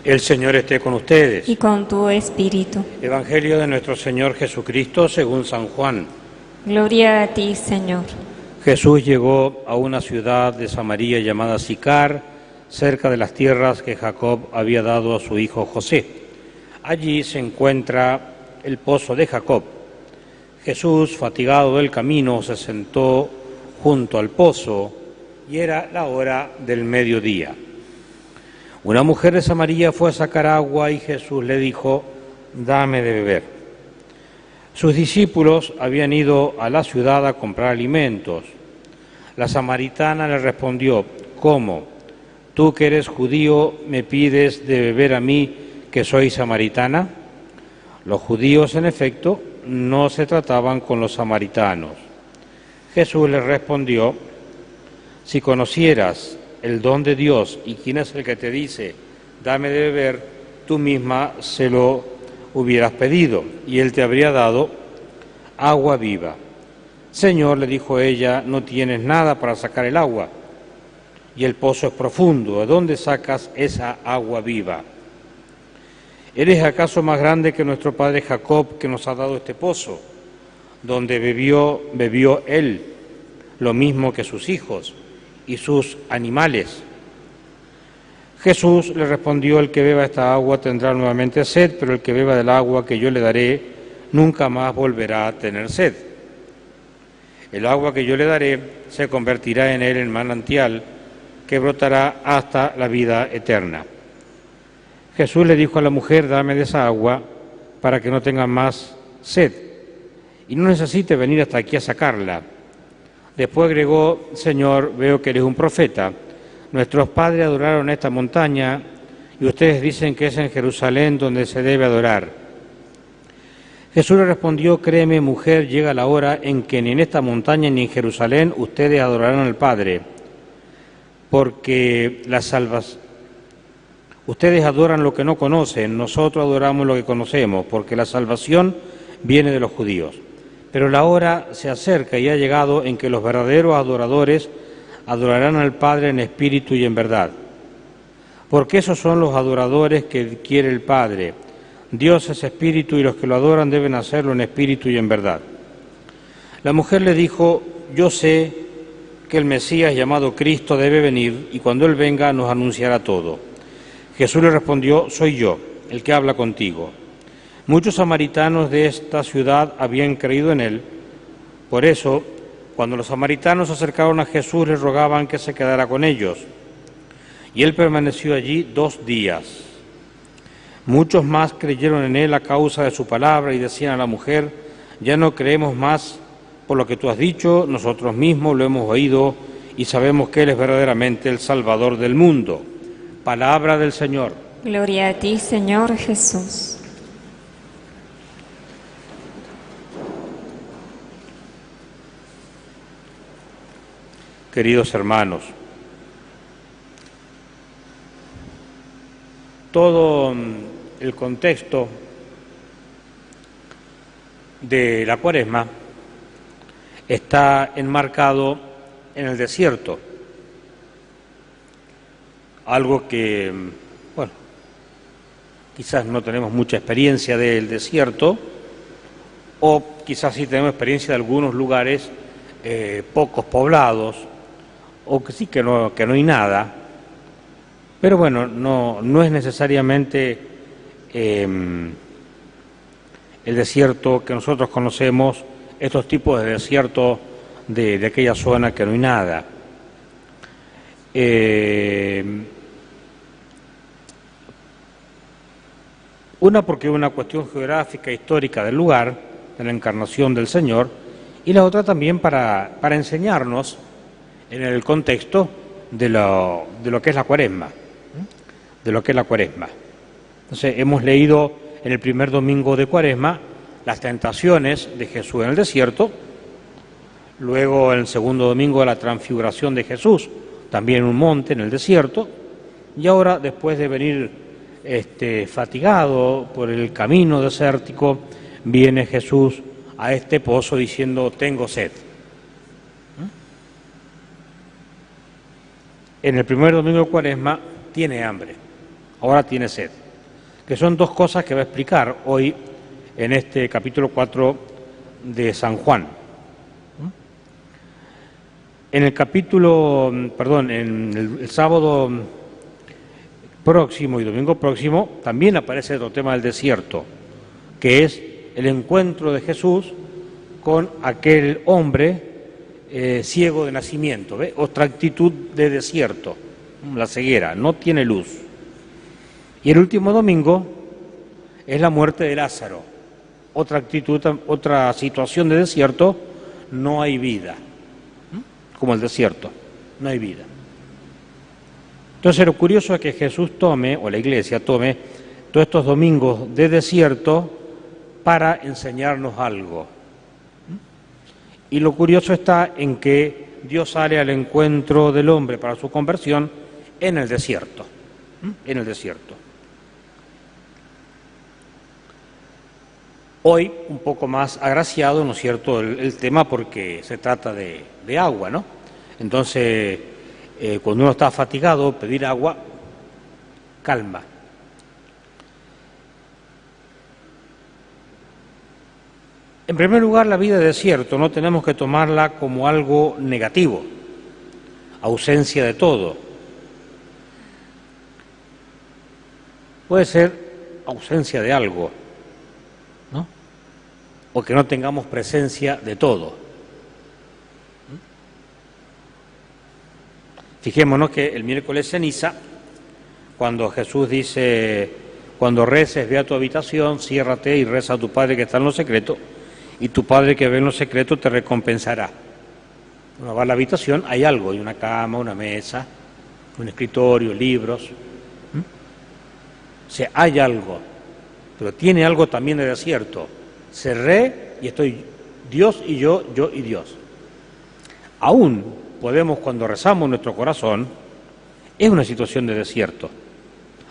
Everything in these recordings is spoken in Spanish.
El Señor esté con ustedes. Y con tu espíritu. Evangelio de nuestro Señor Jesucristo según San Juan. Gloria a ti, Señor. Jesús llegó a una ciudad de Samaria llamada Sicar, cerca de las tierras que Jacob había dado a su hijo José. Allí se encuentra el pozo de Jacob. Jesús, fatigado del camino, se sentó junto al pozo y era la hora del mediodía. Una mujer de Samaria fue a sacar agua y Jesús le dijo: «Dame de beber». Sus discípulos habían ido a la ciudad a comprar alimentos. La samaritana le respondió: «¿Cómo? Tú que eres judío, ¿me pides de beber a mí, que soy samaritana?». Los judíos, en efecto, no se trataban con los samaritanos. Jesús les respondió: «Si conocieras el don de Dios y quién es el que te dice, dame de beber, tú misma se lo hubieras pedido y él te habría dado agua viva». «Señor», le dijo ella, «no tienes nada para sacar el agua y el pozo es profundo. ¿De dónde sacas esa agua viva? ¿Eres acaso más grande que nuestro padre Jacob, que nos ha dado este pozo, donde bebió él lo mismo que sus hijos y sus animales?». Jesús le respondió: «El que beba esta agua tendrá nuevamente sed, pero el que beba del agua que yo le daré nunca más volverá a tener sed. El agua que yo le daré se convertirá en él en manantial que brotará hasta la vida eterna». Jesús le dijo a la mujer: «Dame de esa agua para que no tenga más sed y no necesite venir hasta aquí a sacarla». Después agregó: «Señor, veo que eres un profeta. Nuestros padres adoraron esta montaña y ustedes dicen que es en Jerusalén donde se debe adorar». Jesús le respondió: «Créeme, mujer, llega la hora en que ni en esta montaña ni en Jerusalén ustedes adorarán al Padre, porque ustedes adoran lo que no conocen, nosotros adoramos lo que conocemos, porque la salvación viene de los judíos. Pero la hora se acerca y ha llegado en que los verdaderos adoradores adorarán al Padre en espíritu y en verdad, porque esos son los adoradores que quiere el Padre. Dios es espíritu y los que lo adoran deben hacerlo en espíritu y en verdad». La mujer le dijo: «Yo sé que el Mesías llamado Cristo debe venir y cuando Él venga nos anunciará todo». Jesús le respondió: «Soy yo, el que habla contigo». Muchos samaritanos de esta ciudad habían creído en Él. Por eso, cuando los samaritanos se acercaron a Jesús, le rogaban que se quedara con ellos. Y Él permaneció allí 2 días. Muchos más creyeron en Él a causa de su palabra y decían a la mujer: «Ya no creemos más por lo que tú has dicho, nosotros mismos lo hemos oído y sabemos que Él es verdaderamente el Salvador del mundo». Palabra del Señor. Gloria a ti, Señor Jesús. Queridos hermanos, todo el contexto de la Cuaresma está enmarcado en el desierto, algo que, bueno, quizás no tenemos mucha experiencia del desierto, o quizás sí tenemos experiencia de algunos lugares pocos poblados, o que sí que no hay nada, pero bueno, no es necesariamente el desierto que nosotros conocemos, estos tipos de desierto de aquella zona que no hay nada. Una porque es una cuestión geográfica, histórica del lugar, de la encarnación del Señor, y la otra también para enseñarnos en el contexto de lo que es la Cuaresma, Entonces, hemos leído en el primer domingo de Cuaresma las tentaciones de Jesús en el desierto, luego en el segundo domingo la transfiguración de Jesús, también en un monte en el desierto, y ahora, después de venir fatigado por el camino desértico, viene Jesús a este pozo diciendo: «Tengo sed». En el primer domingo de Cuaresma tiene hambre. ahora tiene sed. Que son dos cosas que va a explicar hoy en este capítulo 4 de San Juan. En el el sábado próximo y domingo próximo también aparece otro tema del desierto, que es el encuentro de Jesús con aquel hombre ciego de nacimiento, ¿ve? Otra actitud de desierto, la ceguera, no tiene luz. Y el último domingo es la muerte de Lázaro, otra actitud, otra situación de desierto, no hay vida, como el desierto, no hay vida. Entonces lo curioso es que Jesús tome, o la Iglesia tome, todos estos domingos de desierto para enseñarnos algo. Y lo curioso está en que Dios sale al encuentro del hombre para su conversión en el desierto, en el desierto. Hoy un poco más agraciado, ¿no es cierto?, el tema porque se trata de agua, ¿no? Entonces, cuando uno está fatigado, pedir agua calma. En primer lugar, la vida de desierto no tenemos que tomarla como algo negativo, ausencia de todo. Puede ser ausencia de algo, ¿no? O que no tengamos presencia de todo. Fijémonos que el miércoles ceniza, cuando Jesús dice, cuando reces, ve a tu habitación, ciérrate y reza a tu Padre que está en lo secreto, y tu Padre que ve en lo secreto te recompensará. Uno va a la habitación, hay algo, hay una cama, una mesa, un escritorio, libros. O sea, hay algo, pero tiene algo también de desierto. Cerré y estoy Dios y yo y Dios. Aún podemos, cuando rezamos nuestro corazón, es una situación de desierto.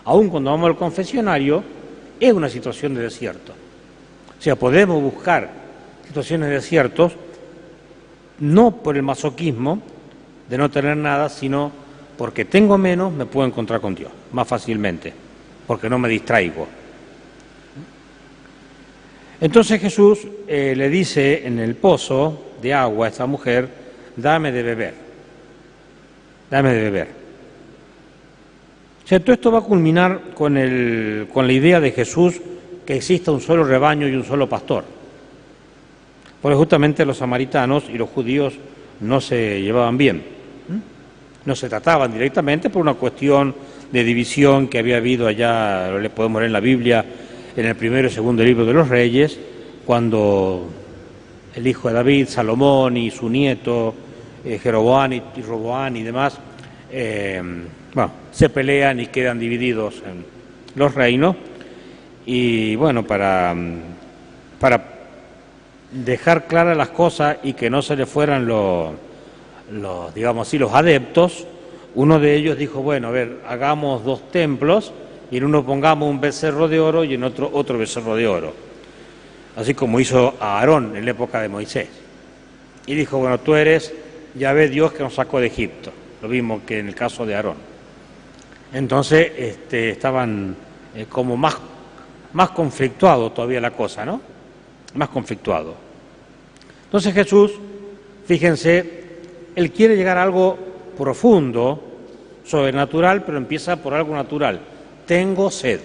Aún cuando vamos al confesionario, es una situación de desierto. O sea, podemos buscar situaciones de desiertos, no por el masoquismo de no tener nada, sino porque tengo menos, me puedo encontrar con Dios más fácilmente, porque no me distraigo. Entonces Jesús le dice en el pozo de agua a esta mujer, dame de beber, dame de beber. O sea, todo esto va a culminar con la idea de Jesús que exista un solo rebaño y un solo pastor. Porque justamente los samaritanos y los judíos no se llevaban bien, no se trataban directamente por una cuestión de división que había habido allá, le podemos leer en la Biblia, en el primero y segundo libro de los Reyes, cuando el hijo de David, Salomón, y su nieto, Jeroboam y Roboam y demás, se pelean y quedan divididos en los reinos. Y bueno, para dejar claras las cosas y que no se le fueran los digamos así, los adeptos, uno de ellos dijo, bueno, a ver, hagamos dos templos y en uno pongamos un becerro de oro y en otro becerro de oro, así como hizo a Aarón en la época de Moisés. Y dijo, bueno, tú eres Yahvé Dios que nos sacó de Egipto, lo mismo que en el caso de Aarón. Entonces estaban como más conflictuado todavía la cosa, ¿no? Más conflictuado. Entonces Jesús, fíjense, Él quiere llegar a algo profundo, sobrenatural, pero empieza por algo natural. Tengo sed.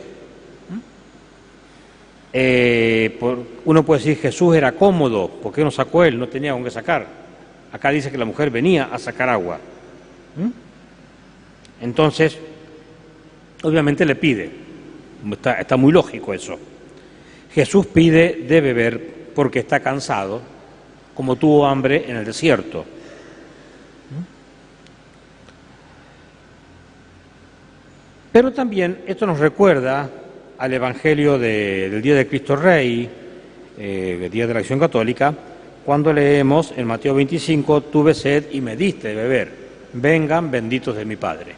Uno puede decir, Jesús era cómodo, ¿por qué no sacó Él? No tenía con qué sacar. Acá dice que la mujer venía a sacar agua. Entonces, obviamente le pide, está muy lógico eso. Jesús pide de beber porque está cansado, como tuvo hambre en el desierto. Pero también esto nos recuerda al Evangelio del Día de Cristo Rey, el Día de la Acción Católica, cuando leemos en Mateo 25, tuve sed y me diste de beber, vengan benditos de mi Padre.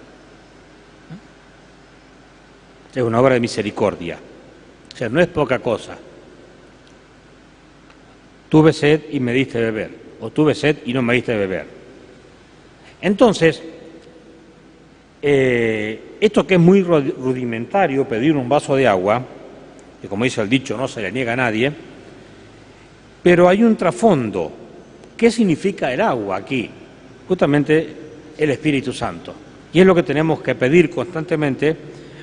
Es una obra de misericordia. O sea, no es poca cosa. Tuve sed y me diste de beber, o tuve sed y no me diste de beber. Entonces, esto que es muy rudimentario, pedir un vaso de agua, que como dice el dicho, no se le niega a nadie, pero hay un trasfondo. ¿Qué significa el agua aquí? Justamente el Espíritu Santo. Y es lo que tenemos que pedir constantemente.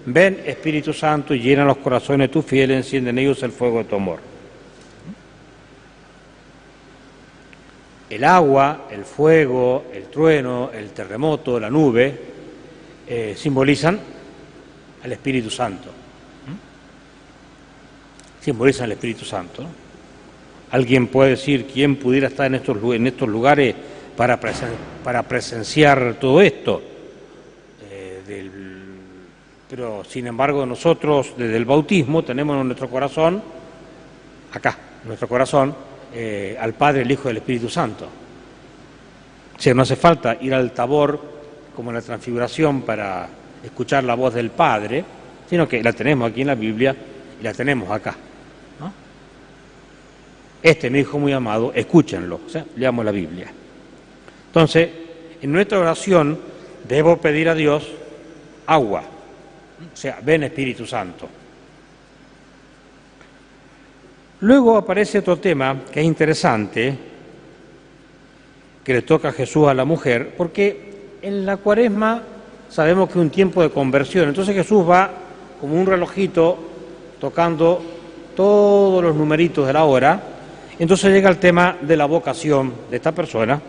Ven, Espíritu Santo, y llena los corazones de tus fieles, enciende en ellos el fuego de tu amor. El agua, el fuego, el trueno, el terremoto, la nube, simbolizan al Espíritu Santo. Simbolizan al Espíritu Santo, ¿no? Alguien puede decir, ¿quién pudiera estar en estos lugares para presenciar todo esto? Pero, sin embargo, nosotros, desde el bautismo, tenemos en nuestro corazón, acá, en nuestro corazón, al Padre, el Hijo y el Espíritu Santo. O sea, no hace falta ir al Tabor, como en la Transfiguración, para escuchar la voz del Padre, sino que la tenemos aquí en la Biblia y la tenemos acá, ¿no? Este es mi Hijo muy amado, escúchenlo, o sea, leamos la Biblia. Entonces, en nuestra oración debo pedir a Dios agua, o sea, ven Espíritu Santo. Luego aparece otro tema que es interesante, que le toca a Jesús a la mujer, porque en la Cuaresma sabemos que es un tiempo de conversión, entonces Jesús va como un relojito tocando todos los numeritos de la hora, entonces llega el tema de la vocación de esta persona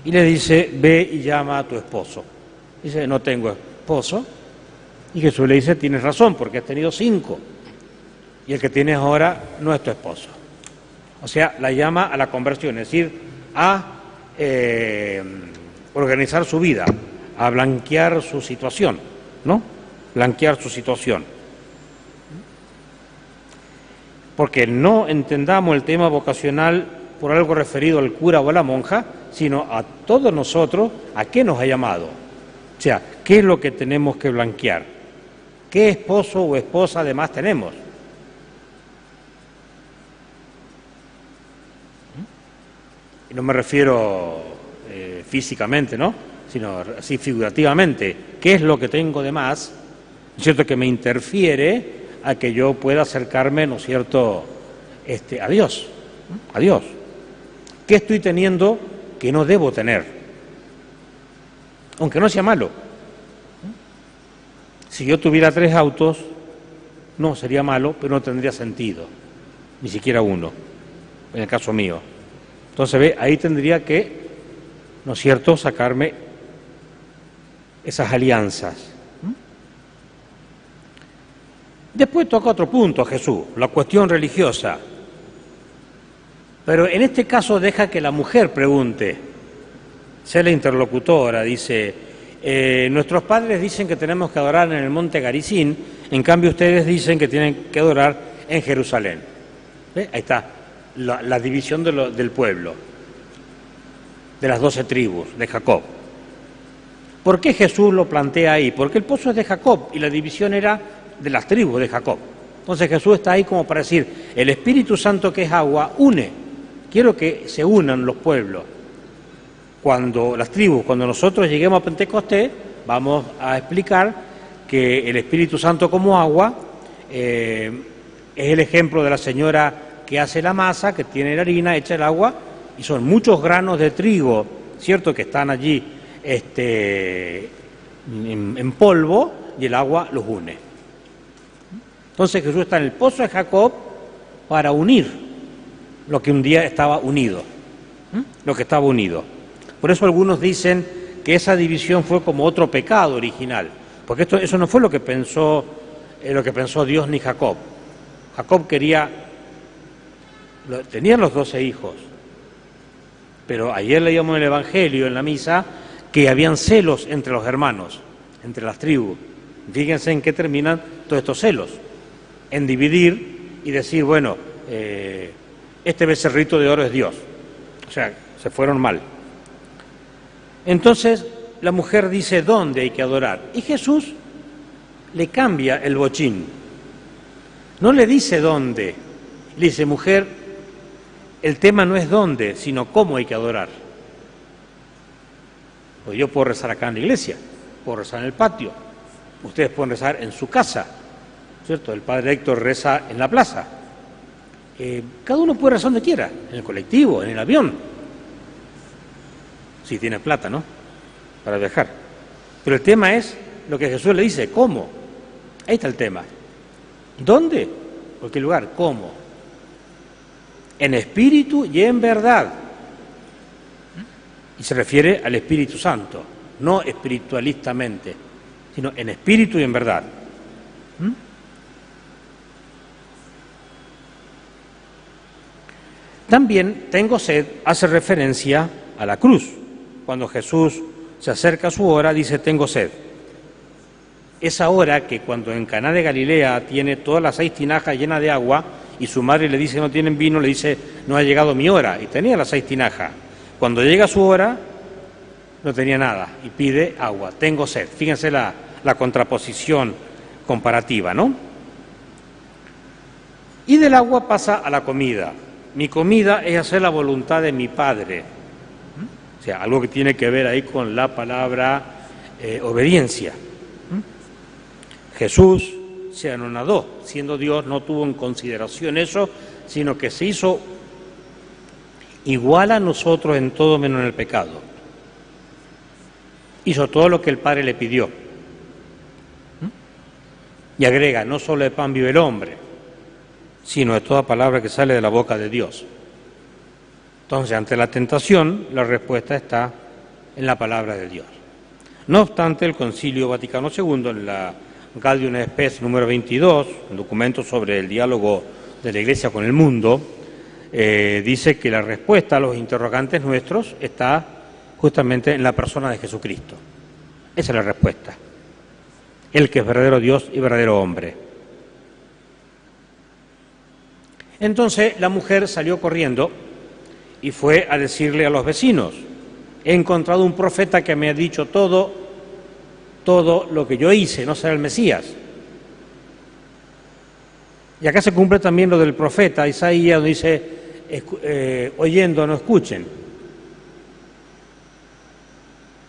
y le dice, ve y llama a tu esposo. Dice, no tengo esposo, y Jesús le dice, tienes razón, porque has tenido 5. Y el que tienes ahora no es tu esposo. O sea, la llama a la conversión, es decir, a organizar su vida, a blanquear su situación, ¿no? Blanquear su situación. Porque no entendamos el tema vocacional por algo referido al cura o a la monja, sino a todos nosotros, ¿a qué nos ha llamado? O sea, ¿qué es lo que tenemos que blanquear? ¿Qué esposo o esposa además tenemos? Y no me refiero físicamente, ¿no? Sino así figurativamente. ¿Qué es lo que tengo de más? ¿No es cierto? Que me interfiere a que yo pueda acercarme, ¿no es cierto?, a Dios. A Dios. ¿Qué estoy teniendo que no debo tener? Aunque no sea malo. Si yo tuviera 3 autos, no sería malo, pero no tendría sentido. Ni siquiera uno, en el caso mío. Entonces, ve, ahí tendría que, ¿no es cierto?, sacarme esas alianzas. Después toca otro punto, Jesús, la cuestión religiosa. Pero en este caso deja que la mujer pregunte, sea la interlocutora, dice, nuestros padres dicen que tenemos que adorar en el monte Garizim, en cambio ustedes dicen que tienen que adorar en Jerusalén. ¿Ve? Ahí está. La división del pueblo, de las 12 tribus de Jacob. ¿Por qué Jesús lo plantea ahí? Porque el pozo es de Jacob y la división era de las tribus de Jacob. Entonces Jesús está ahí como para decir, el Espíritu Santo que es agua une. Quiero que se unan los pueblos. Cuando las tribus, cuando nosotros lleguemos a Pentecostés, vamos a explicar que el Espíritu Santo como agua es el ejemplo de la señora que hace la masa, que tiene la harina, echa el agua, y son muchos granos de trigo, ¿cierto?, que están allí en polvo, y el agua los une. Entonces Jesús está en el pozo de Jacob para unir lo que un día estaba unido, lo que estaba unido. Por eso algunos dicen que esa división fue como otro pecado original, porque eso no fue lo que pensó Dios ni Jacob. Jacob tenían los 12 hijos, pero ayer leíamos en el Evangelio, en la misa, que habían celos entre los hermanos, entre las tribus. Fíjense en qué terminan todos estos celos, en dividir y decir, bueno, este becerrito de oro es Dios. O sea, se fueron mal. Entonces, la mujer dice dónde hay que adorar, y Jesús le cambia el bochín. No le dice dónde, le dice, mujer, el tema no es dónde, sino cómo hay que adorar. Pues yo puedo rezar acá en la iglesia, puedo rezar en el patio, Ustedes pueden rezar en su casa, ¿cierto? El padre Héctor reza en la plaza. Cada uno puede rezar donde quiera, en el colectivo, en el avión, si tiene plata, ¿no?, para viajar. Pero el tema es lo que Jesús le dice, ¿cómo? Ahí está el tema. ¿Dónde? ¿Por qué lugar? ¿Cómo? En espíritu y en verdad. Y se refiere al Espíritu Santo, no espiritualistamente, sino en espíritu y en verdad. También tengo sed hace referencia a la cruz. Cuando Jesús se acerca a su hora, dice tengo sed. Esa hora que cuando en Caná de Galilea tiene todas las 6 tinajas llenas de agua y su madre le dice no tienen vino, le dice no ha llegado mi hora, y tenía las 6 tinajas. Cuando llega su hora no tenía nada y pide agua, tengo sed. Fíjense la contraposición comparativa, ¿no? Y del agua pasa a la comida. Mi comida es hacer la voluntad de mi Padre. O sea, algo que tiene que ver ahí con la palabra obediencia. Jesús se anonadó, siendo Dios, no tuvo en consideración eso, sino que se hizo igual a nosotros en todo menos en el pecado. Hizo todo lo que el Padre le pidió. Y agrega, no solo de pan vive el hombre, sino de toda palabra que sale de la boca de Dios. Entonces, ante la tentación, la respuesta está en la palabra de Dios. No obstante, el Concilio Vaticano II, en la Gaudium et Spes número 22, un documento sobre el diálogo de la Iglesia con el mundo, dice que la respuesta a los interrogantes nuestros está justamente en la persona de Jesucristo. Esa es la respuesta. El que es verdadero Dios y verdadero hombre. Entonces la mujer salió corriendo y fue a decirle a los vecinos, he encontrado un profeta que me ha dicho todo lo que yo hice, no será el Mesías. Y acá se cumple también lo del profeta Isaías, donde dice, oyendo no escuchen.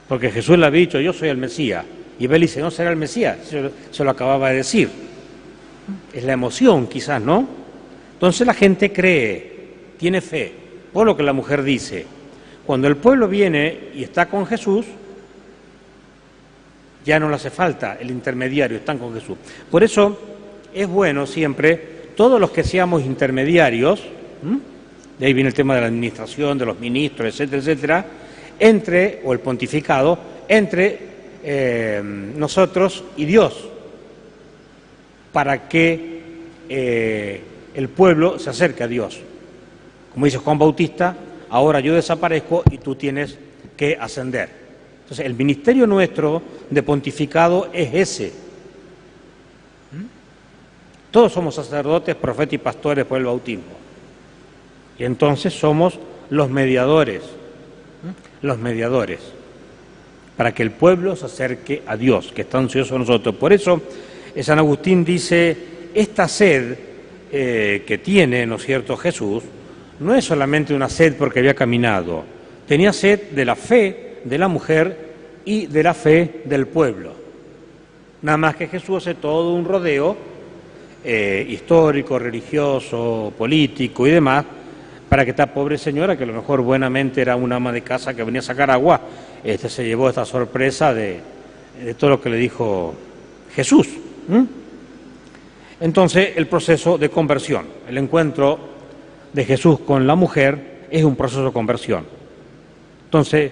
Porque Jesús le ha dicho, yo soy el Mesías. Y Abel dice, no será el Mesías, se lo acababa de decir. Es la emoción quizás, ¿no? Entonces la gente cree, tiene fe, por lo que la mujer dice. Cuando el pueblo viene y está con Jesús, ya no le hace falta el intermediario, están con Jesús. Por eso es bueno siempre, todos los que seamos intermediarios, de ahí viene el tema de la administración, de los ministros, etcétera, etcétera, o el pontificado, entre nosotros y Dios, para que el pueblo se acerque a Dios. Como dice Juan Bautista, ahora yo desaparezco y tú tienes que ascender. Entonces, el ministerio nuestro de pontificado es ese. Todos somos sacerdotes, profetas y pastores por el bautismo. Y entonces somos los mediadores, para que el pueblo se acerque a Dios, que está ansioso de nosotros. Por eso, San Agustín dice, esta sed que tiene, ¿no es cierto?, Jesús, no es solamente una sed porque había caminado, tenía sed de la fe de la mujer y de la fe del pueblo. Nada más que Jesús hace todo un rodeo histórico, religioso, político y demás, para que esta pobre señora, que a lo mejor buenamente era una ama de casa que venía a sacar agua, se llevó esta sorpresa de todo lo que le dijo Jesús. Entonces, el proceso de conversión, el encuentro de Jesús con la mujer es un proceso de conversión. Entonces,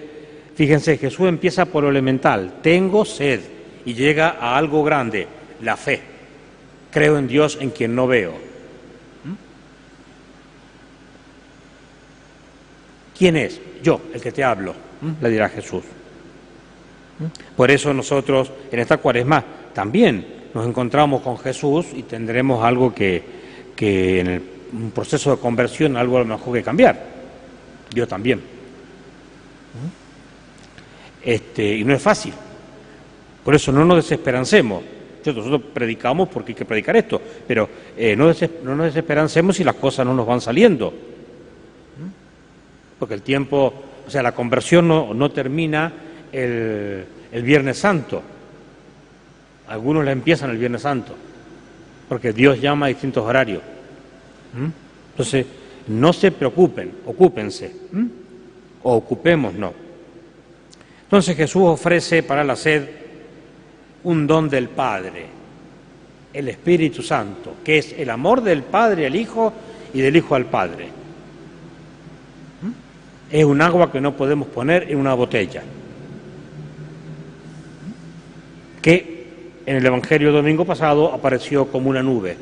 fíjense, Jesús empieza por lo elemental, tengo sed, y llega a algo grande, la fe. Creo en Dios en quien no veo. ¿Quién es? Yo, el que te hablo, le dirá Jesús. Por eso nosotros en esta Cuaresma también nos encontramos con Jesús y tendremos algo que en un proceso de conversión, algo a lo mejor que cambiar. Yo también. Y no es fácil. Por eso no nos desesperancemos. Nosotros predicamos porque hay que predicar esto, pero no nos desesperancemos si las cosas no nos van saliendo. Porque el tiempo, o sea, la conversión no termina el Viernes Santo. Algunos la empiezan el Viernes Santo, porque Dios llama a distintos horarios. Entonces, no se preocupen, ocúpense, o ocupémonos. Entonces Jesús ofrece para la sed un don del Padre, el Espíritu Santo, que es el amor del Padre al Hijo y del Hijo al Padre. Es un agua que no podemos poner en una botella, que en el Evangelio del domingo pasado apareció como una nube.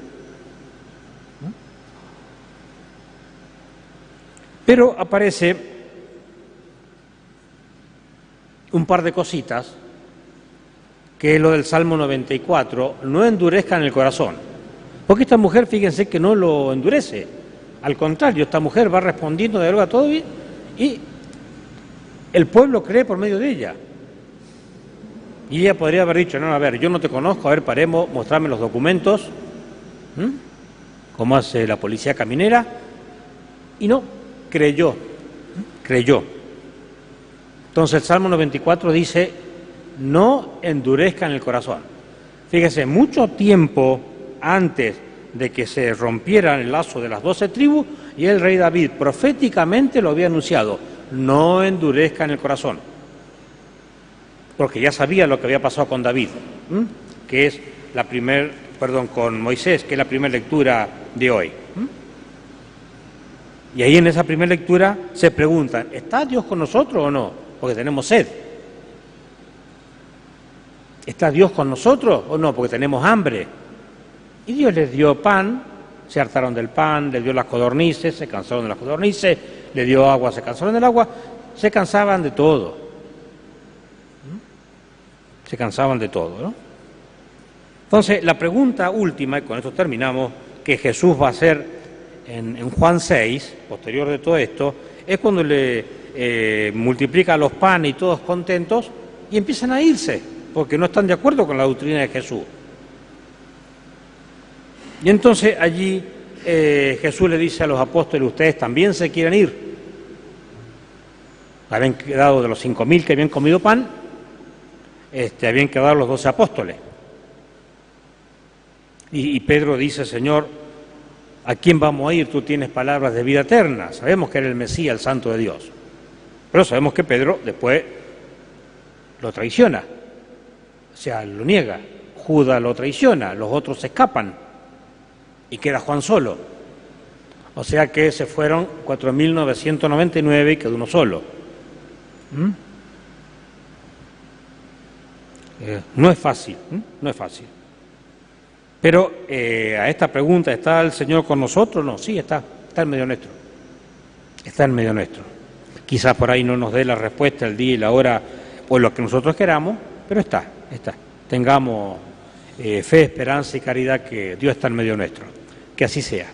Pero aparece un par de cositas, que es lo del Salmo 94, no endurezcan el corazón. Porque esta mujer, fíjense que no lo endurece. Al contrario, esta mujer va respondiendo de algo a todo y el pueblo cree por medio de ella. Y ella podría haber dicho, no, a ver, yo no te conozco, a ver, paremos, mostrarme los documentos, como hace la policía caminera, y no, creyó. Entonces el Salmo 94 dice, no endurezcan el corazón. Fíjese, mucho tiempo antes de que se rompieran el lazo de las 12 tribus, y el rey David proféticamente lo había anunciado, no endurezcan el corazón. Porque ya sabía lo que había pasado con David, que es con Moisés, que es la primera lectura de hoy. Y ahí en esa primera lectura se preguntan, ¿está Dios con nosotros o no? Porque tenemos sed. ¿Está Dios con nosotros o no? Porque tenemos hambre. Y Dios les dio pan, se hartaron del pan, les dio las codornices, se cansaron de las codornices, les dio agua, se cansaron del agua, se cansaban de todo. Se cansaban de todo, ¿no? Entonces, la pregunta última, y con esto terminamos, que Jesús va a hacer en Juan 6, posterior de todo esto, es cuando le multiplica los panes y todos contentos y empiezan a irse, porque no están de acuerdo con la doctrina de Jesús. Y entonces allí Jesús le dice a los apóstoles, ustedes también se quieren ir. Habían quedado de los 5.000 que habían comido pan, habían quedado los 12 apóstoles. Y Pedro dice, Señor, ¿a quién vamos a ir? Tú tienes palabras de vida eterna. Sabemos que eres el Mesías, el Santo de Dios. Pero sabemos que Pedro después lo traiciona. O sea, lo niega. Judas lo traiciona, los otros se escapan. Y queda Juan solo. O sea que se fueron 4.999 y quedó uno solo. No es fácil, no es fácil. Pero a esta pregunta, ¿está el Señor con nosotros? No, sí, está en medio nuestro. Está en medio nuestro. Quizás por ahí no nos dé la respuesta el día y la hora o lo que nosotros queramos, pero está. Tengamos fe, esperanza y caridad que Dios está en medio nuestro. Que así sea.